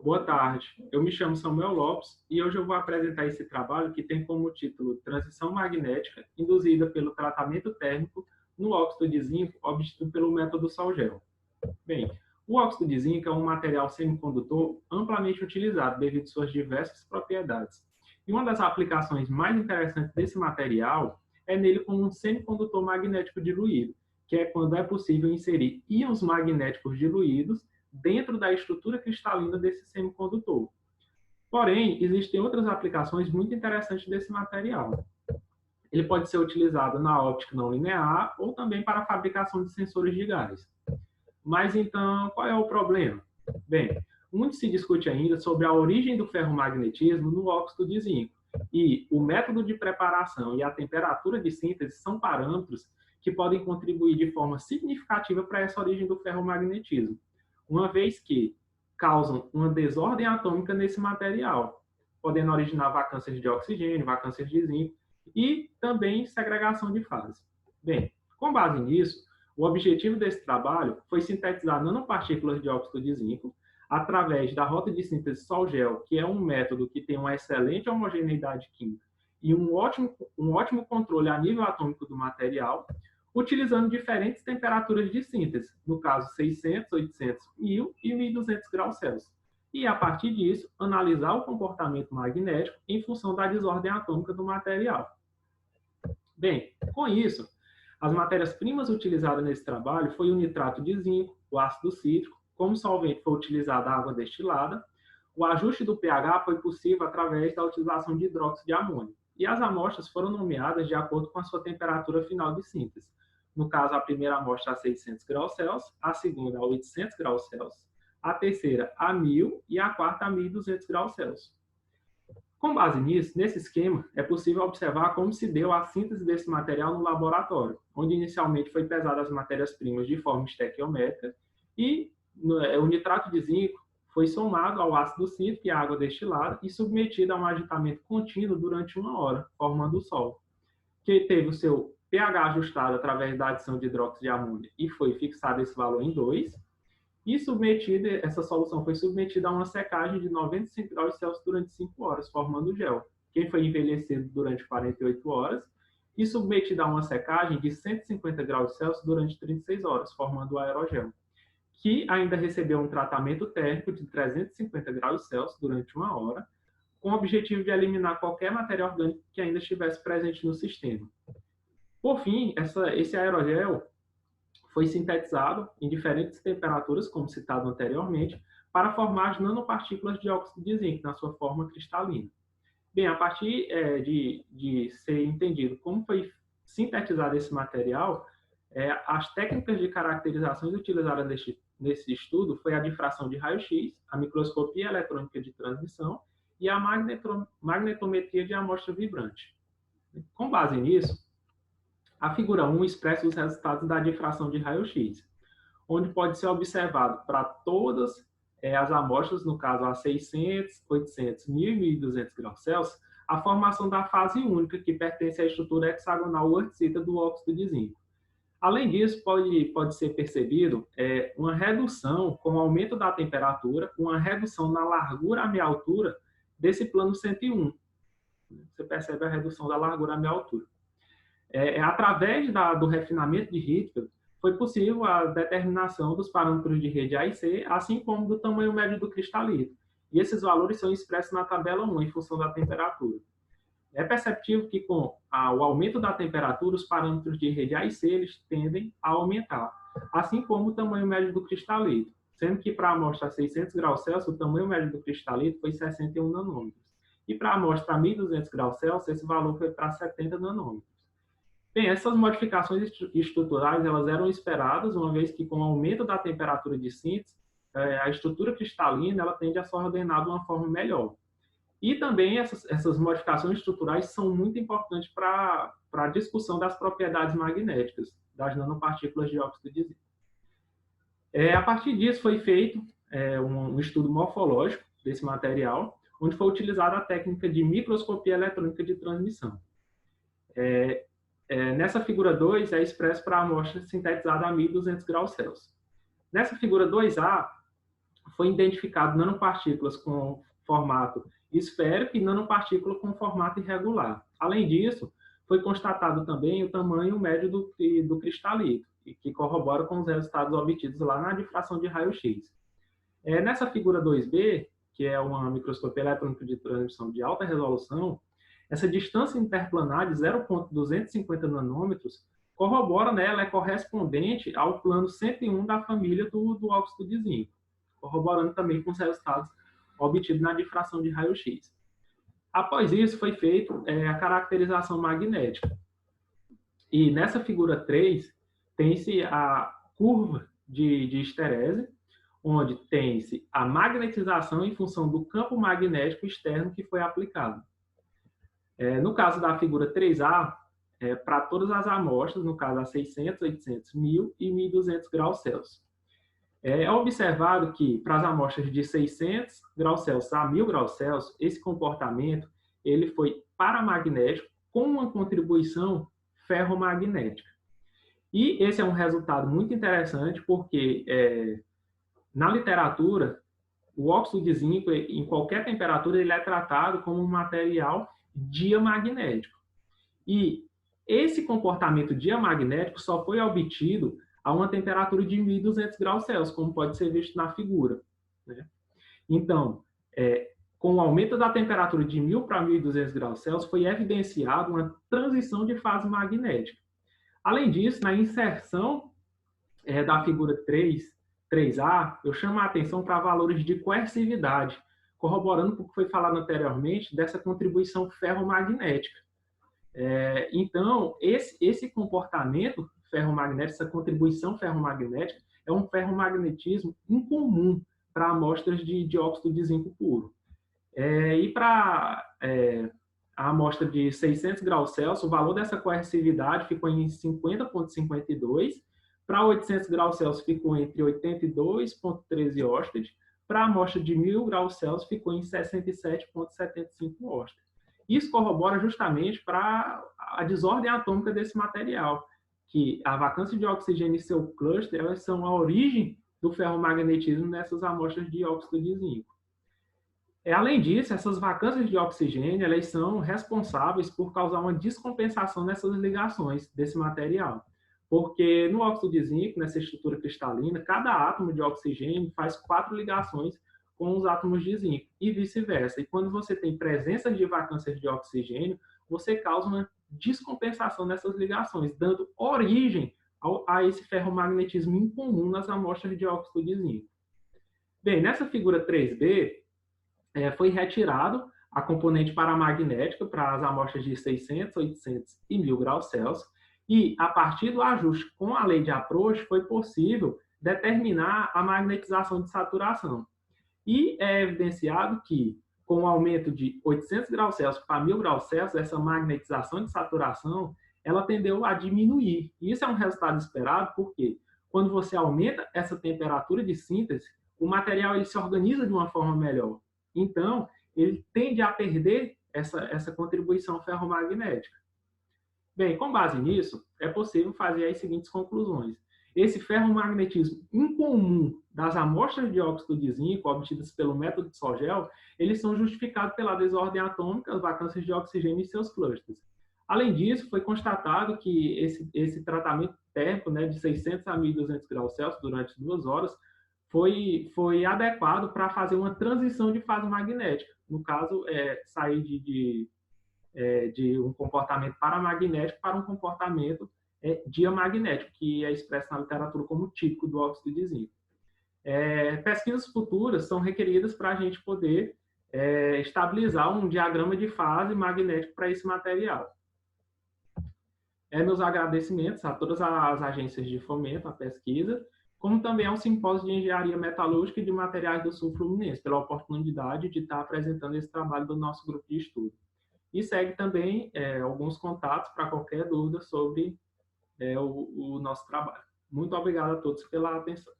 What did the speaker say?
Boa tarde, eu me chamo Samuel Lopes e hoje eu vou apresentar esse trabalho que tem como título Transição Magnética induzida pelo tratamento térmico no óxido de zinco obtido pelo método Sol-Gel. Bem, o óxido de zinco é um material semicondutor amplamente utilizado devido às suas diversas propriedades. E uma das aplicações mais interessantes desse material é nele como um semicondutor magnético diluído, que é quando é possível inserir íons magnéticos diluídos dentro da estrutura cristalina desse semicondutor. Porém, existem outras aplicações muito interessantes desse material. Ele pode ser utilizado na óptica não linear ou também para a fabricação de sensores de gás. Mas então, qual é o problema? Bem, muito se discute ainda sobre a origem do ferromagnetismo no óxido de zinco. E o método de preparação e a temperatura de síntese são parâmetros que podem contribuir de forma significativa para essa origem do ferromagnetismo, uma vez que causam uma desordem atômica nesse material, podendo originar vacâncias de oxigênio, vacâncias de zinco e também segregação de fase. Bem, com base nisso, o objetivo desse trabalho foi sintetizar nanopartículas de óxido de zinco através da rota de síntese Sol-Gel, que é um método que tem uma excelente homogeneidade química e um ótimo controle a nível atômico do material, utilizando diferentes temperaturas de síntese, no caso 600, 800, 1000 e 1200 graus Celsius. E, a partir disso, analisar o comportamento magnético em função da desordem atômica do material. Bem, com isso, as matérias-primas utilizadas nesse trabalho foi o nitrato de zinco, o ácido cítrico, como solvente foi utilizada a água destilada, o ajuste do pH foi possível através da utilização de hidróxido de amônio, e as amostras foram nomeadas de acordo com a sua temperatura final de síntese. No caso, a primeira amostra a 600 graus Celsius, a segunda a 800 graus Celsius, a terceira a 1000 e a quarta a 1200 graus Celsius. Com base nisso, nesse esquema, é possível observar como se deu a síntese desse material no laboratório, onde inicialmente foi pesada as matérias-primas de forma estequiométrica e o nitrato de zinco foi somado ao ácido cítrico e à água destilada e submetido a um agitamento contínuo durante 1 hora, formando o sol, que teve o seu pH ajustado através da adição de hidróxido de amônio e foi fixado esse valor em 2, e essa solução foi submetida a uma secagem de 95 graus Celsius durante 5 horas, formando o gel, que foi envelhecido durante 48 horas e submetido a uma secagem de 150 graus Celsius durante 36 horas, formando o aerogel, que ainda recebeu um tratamento térmico de 350 graus Celsius durante 1 hora, com o objetivo de eliminar qualquer matéria orgânica que ainda estivesse presente no sistema. Por fim, esse aerogel foi sintetizado em diferentes temperaturas, como citado anteriormente, para formar as nanopartículas de óxido de zinco na sua forma cristalina. Bem, a partir de ser entendido como foi sintetizado esse material, as técnicas de caracterizações utilizadas nesse estudo foi a difração de raio-x, a microscopia eletrônica de transmissão e a magnetometria de amostra vibrante. Com base nisso, a figura 1 expressa os resultados da difração de raio-x, onde pode ser observado para todas as amostras, no caso a 600, 800, 1000 e 1200 graus Celsius, a formação da fase única, que pertence à estrutura hexagonal quartzita do óxido de zinco. Além disso, pode ser percebido uma redução com o aumento da temperatura, uma redução na largura à meia altura desse plano 101. Você percebe a redução da largura à meia altura. Através do refinamento de Rydberg, foi possível a determinação dos parâmetros de rede A e C, assim como do tamanho médio do cristalito. E esses valores são expressos na tabela 1, em função da temperatura. É perceptível que, com o aumento da temperatura, os parâmetros de rede A e C eles tendem a aumentar, assim como o tamanho médio do cristalito, sendo que para a amostra a 600 graus Celsius, o tamanho médio do cristalito foi 61 nanômetros. E para a amostra a 1200 graus Celsius, esse valor foi para 70 nanômetros. Bem, essas modificações estruturais elas eram esperadas, uma vez que, com o aumento da temperatura de síntese, a estrutura cristalina ela tende a se ordenar de uma forma melhor. E também essas modificações estruturais são muito importantes para a discussão das propriedades magnéticas das nanopartículas de óxido de zinco. A partir disso foi feito um estudo morfológico desse material, onde foi utilizada a técnica de microscopia eletrônica de transmissão. Nessa figura 2 é expresso para a amostra sintetizada a 1200 graus Celsius. Nessa figura 2A, foi identificado nanopartículas com formato esférico e nanopartícula com formato irregular. Além disso, foi constatado também o tamanho médio do cristalito, que corrobora com os resultados obtidos lá na difração de raio-x. Nessa figura 2B, que é uma microscopia eletrônica de transmissão de alta resolução, essa distância interplanar de 0,250 nanômetros corrobora, né, ela é correspondente ao plano 101 da família do óxido de zinco, corroborando também com os resultados obtidos na difração de raio-x. Após isso, foi feita a caracterização magnética. E nessa figura 3, tem-se a curva de esterese, onde tem-se a magnetização em função do campo magnético externo que foi aplicado. No caso da figura 3A, para todas as amostras, no caso a 600, 800, 1000 e 1200 graus Celsius. É observado que para as amostras de 600 graus Celsius a 1000 graus Celsius, esse comportamento ele foi paramagnético com uma contribuição ferromagnética. E esse é um resultado muito interessante porque na literatura, o óxido de zinco, em qualquer temperatura, ele é tratado como um material diamagnético. E esse comportamento diamagnético só foi obtido a uma temperatura de 1200 graus Celsius, como pode ser visto na figura, né? Então, com o aumento da temperatura de 1000 para 1200 graus Celsius, foi evidenciada uma transição de fase magnética. Além disso, na inserção da figura 3A, eu chamo a atenção para valores de coercividade, corroborando com o que foi falado anteriormente dessa contribuição ferromagnética. Então, esse comportamento ferromagnético, essa contribuição ferromagnética, é um ferromagnetismo incomum para amostras de óxido de zinco puro. E para a amostra de 600 graus Celsius, o valor dessa coercividade ficou em 50,52, para 800 graus Celsius ficou entre 82,13 Oersted, para a amostra de 1000 graus Celsius ficou em 67,75 Oersted. Isso corrobora justamente para a desordem atômica desse material, que a vacância de oxigênio e seu cluster elas são a origem do ferromagnetismo nessas amostras de óxido de zinco. Além disso, essas vacâncias de oxigênio elas são responsáveis por causar uma descompensação nessas ligações desse material. Porque no óxido de zinco, nessa estrutura cristalina, cada átomo de oxigênio faz 4 ligações com os átomos de zinco e vice-versa. E quando você tem presença de vacâncias de oxigênio, você causa uma descompensação nessas ligações, dando origem a esse ferromagnetismo incomum nas amostras de óxido de zinco. Bem, nessa figura 3B, foi retirado a componente paramagnética para as amostras de 600, 800 e 1000 graus Celsius, e a partir do ajuste com a lei de Approach foi possível determinar a magnetização de saturação. E é evidenciado que, com o aumento de 800 graus Celsius para 1000 graus Celsius, essa magnetização de saturação, ela tendeu a diminuir. E isso é um resultado esperado porque, quando você aumenta essa temperatura de síntese, o material ele se organiza de uma forma melhor. Então, ele tende a perder essa contribuição ferromagnética. Bem, com base nisso, é possível fazer as seguintes conclusões. Esse ferromagnetismo incomum das amostras de óxido de zinco obtidas pelo método de Sol-Gel, eles são justificados pela desordem atômica, as vacâncias de oxigênio e seus clusters. Além disso, foi constatado que esse tratamento térmico, né, de 600 a 1200 graus Celsius durante 2 horas foi adequado para fazer uma transição de fase magnética. No caso, sair de um comportamento paramagnético para um comportamento diamagnético, que é expresso na literatura como típico do óxido de zinco. Pesquisas futuras são requeridas para a gente poder estabilizar um diagrama de fase magnético para esse material. Meus agradecimentos a todas as agências de fomento à pesquisa, como também ao Simpósio de Engenharia Metalúrgica e de Materiais do Sul Fluminense, pela oportunidade de estar apresentando esse trabalho do nosso grupo de estudo. E segue também alguns contatos para qualquer dúvida sobre o nosso trabalho. Muito obrigado a todos pela atenção.